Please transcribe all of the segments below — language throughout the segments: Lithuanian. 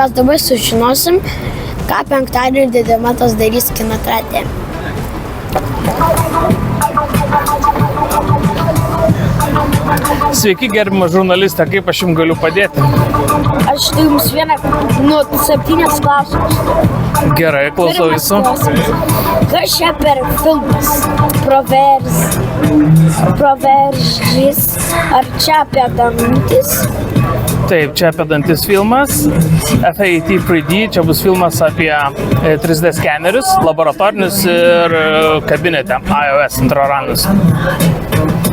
mes dabar sužinosim, ką penktadienį Didimantas darys kino teatre. Sveiki, gerbiamas žurnalistė, kaip aš jums galiu padėti? Aš tai jums 7 klausimus. Gerai, klausau visų. Kas čia per filmas? Proveržys. Ar čia apie dantis? Taip, čia apie dantis filmas. FAT 3D, čia bus filmas apie 3D skenerius, laboratorinius ir kabinete, iOS intraoralinius.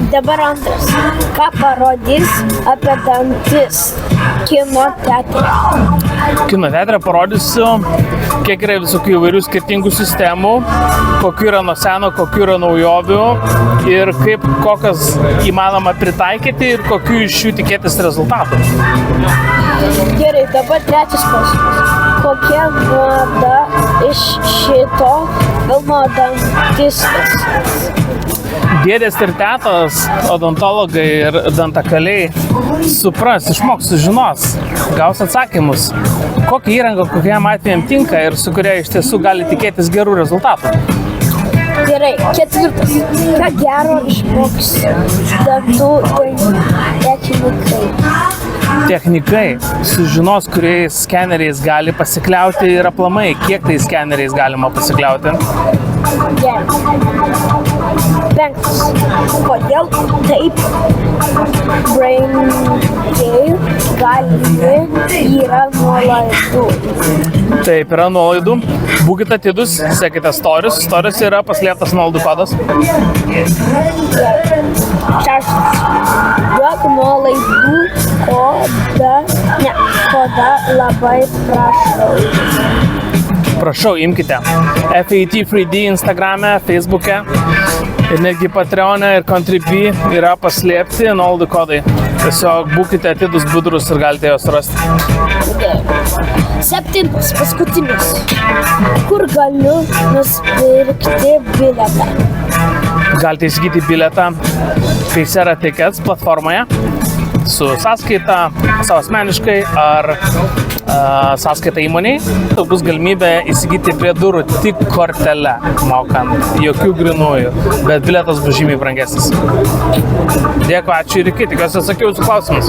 Dabar antras. Ką parodys apie dantis kino teatre? Kino teatre parodysiu, kiek yra visokių įvairių skirtingų sistemų, kokių yra nuo seno, kokių yra naujovių ir kaip kokias įmanoma pritaikyti ir kokių iš jų tikėtis rezultatų. Gerai, dabar trečias klausimas. Kokia mada iš šito filmo dantistas? Dėdės ir tetos, odontologai ir dantakaliai supras, išmoks, sužinos, gaus atsakymus, kokią įrangą, kokiam atvejam tinka ir su kuria iš tiesų gali tikėtis gerų rezultatų. Gerai, ketvirtas. Ką gero išmoks dantų technikai? Technikai sužinos, kuriais skeneriais gali pasikliauti ir aplamai, kiek tai skeneriais galima pasikliauti. Gerai. Penktas. Kodėl taip brangiai galimi yra nuolaidų? Taip, yra nuolaidų. Būkite atidūs, sekite storius. Storius yra paslėptas nuolaidų kodas. Šeštas. Duok nuolaidų kodą labai prašau. Prašau, imkite. FAT 3D Instagrame, Facebook'e ir netgi Patreon'e ir Contribui yra paslėpti nuolaidų kodai. Tiesiog būkite atidūs, budrus ir galite juos rasti. Septintas, paskutinis. Kur galiu nusipirkti bilietą? Galite įsigyti bilietą Paysera Tickets platformoje su sąskaita, savo asmeniškai ar sąskaita įmoniai. Tai bus galimybė įsigyti prie durų tik kortelę, mokant, jokių grynųjų, bet bilietas bus žymiai brangesnis. Dėkui, ačiū ir iki, tikiuosi atsakiau jūsų klausimus.